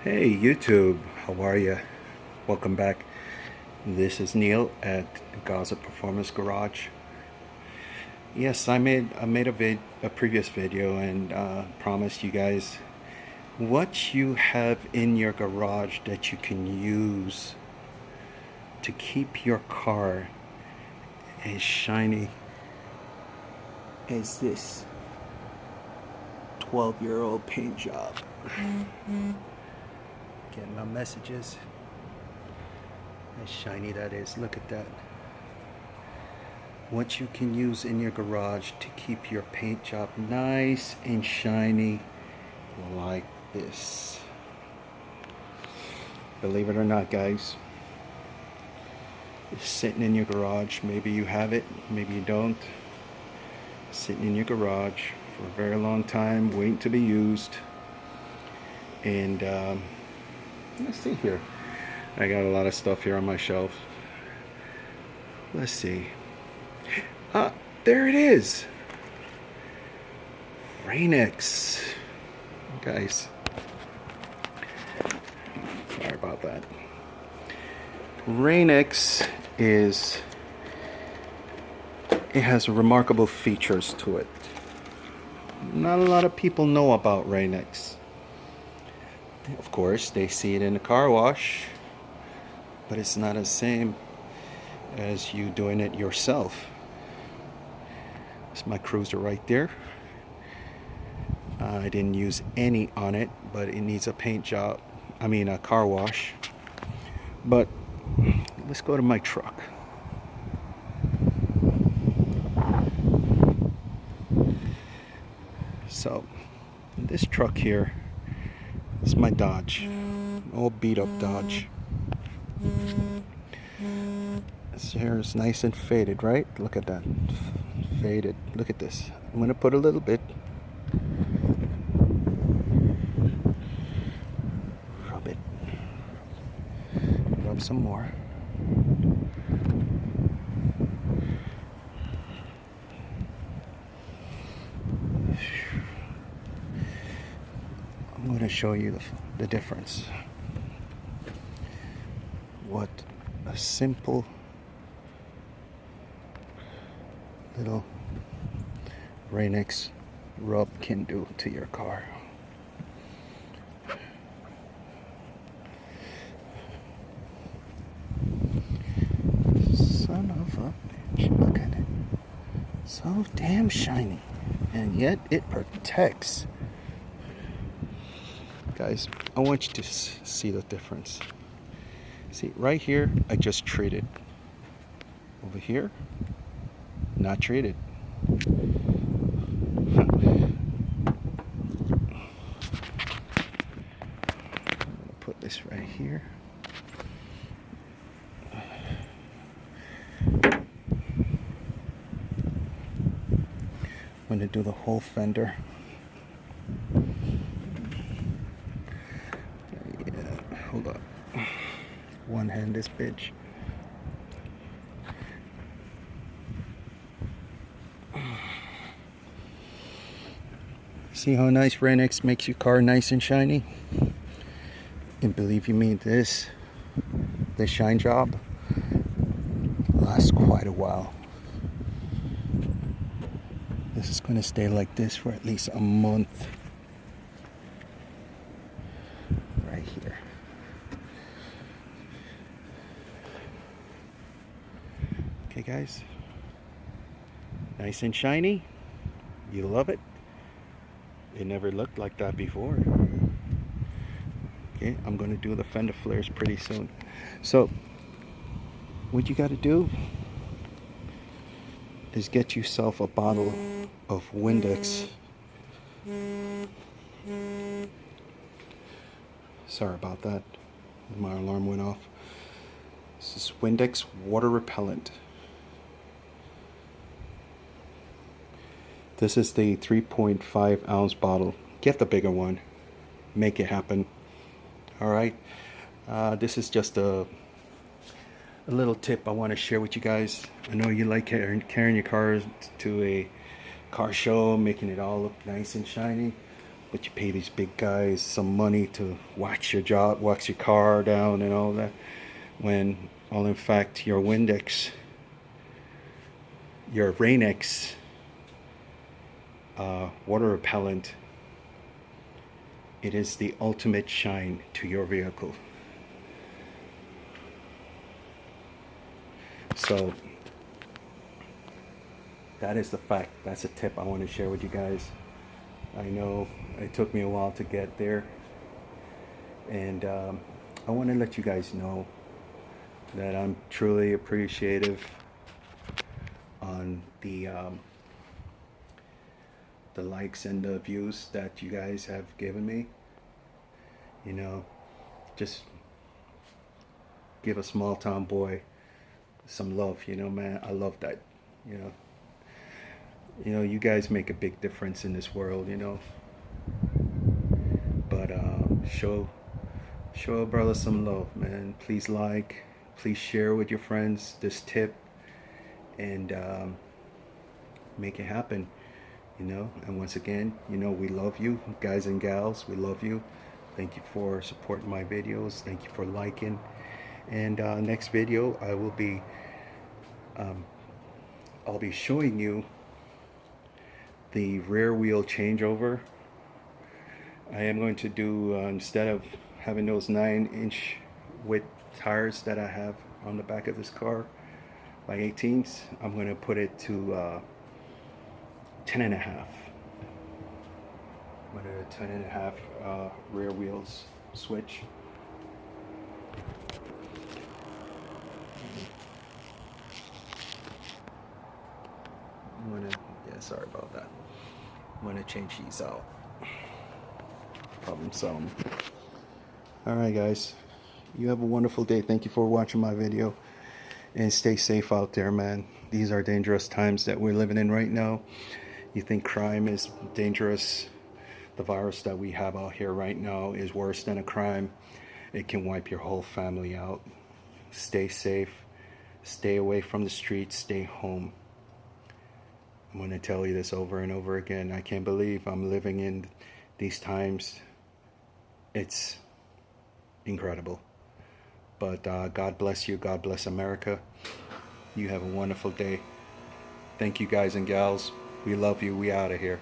Hey YouTube, how are you? Welcome back. This is Neil at Gaza Performance Garage. Yes, I made a previous video and promised you guys what you have in your garage that you can use to keep your car as shiny as this 12-year-old paint job. Getting my messages. How shiny that is. Look at that. What you can use in your garage to keep your paint job nice and shiny like this. Believe it or not, guys, it's sitting in your garage. Maybe you have it, maybe you don't. Sitting in your garage for a very long time, waiting to be used. And let's see here. I got a lot of stuff here on my shelf. Let's see. There it is. RainX. Guys, sorry about that. RainX it has remarkable features to it. Not a lot of people know about RainX. Of course, they see it in the car wash, but it's not the same as you doing it yourself. It's my cruiser right there. I didn't use any on it, but it needs a paint job. I mean a car wash. But let's go to my truck. So this truck here is my Dodge, old beat up Dodge. This here is nice and faded, right? Look at that, faded. Look at this. I'm gonna put a little bit. Rub it. Rub some more. I'm going to show you the difference. What a simple little RainX rub can do to your car. Son of a bitch, look at it. So damn shiny. And yet it protects. Guys, I want you to see the difference. See, right here, I just treated. Over here, not treated. Put this right here. I'm going to do the whole fender. Yeah, hold up. One hand this bitch. See how nice RainX makes your car nice and shiny? And believe you me, this shine job lasts quite a while. This is going to stay like this for at least a month. Right here. Okay guys, nice and shiny. You love it. It never looked like that before. Okay, I'm going to do the fender flares pretty soon. So what you got to do is get yourself a bottle of Windex. Sorry about that, my alarm went off. This is Windex water repellent. This is the 3.5 ounce bottle. Get the bigger one. Make it happen. Alright. This is just a little tip I want to share with you guys. I know you like carrying your cars to a car show, making it all look nice and shiny. but you pay these big guys some money to wax your car down and all that, when all in fact your Windex, your RainX water repellent, it is the ultimate shine to your vehicle. So that is the fact. That's a tip I want to share with you guys. I know it took me a while to get there, and I want to let you guys know that I'm truly appreciative on the likes and the views that you guys have given me. You know, just give a small town boy some love, you know, man. I love that, you know. You guys make a big difference in this world, you know. But show a brother some love, man. Please like, please share with your friends this tip, and make it happen, you know. And once again, you know, we love you, guys and gals. We love you. Thank you for supporting my videos. Thank you for liking. And next video, I'll be showing you the rear wheel changeover. I am going to do, instead of having those 9-inch width tires that I have on the back of this car, by 18s, I'm going to put it to 10.5. I'm going to 10.5 rear wheels switch. Sorry about that. I'm gonna change these out. Problem solved. Alright guys, you have a wonderful day. Thank you for watching my video, and stay safe out there, man. These are dangerous times that we're living in right now. You think crime is dangerous? The virus that we have out here right now is worse than a crime. It can wipe your whole family out. Stay safe, stay away from the streets, stay home. I'm going to tell you this over and over again. I can't believe I'm living in these times. It's incredible. But God bless you. God bless America. You have a wonderful day. Thank you, guys and gals. We love you. We out of here.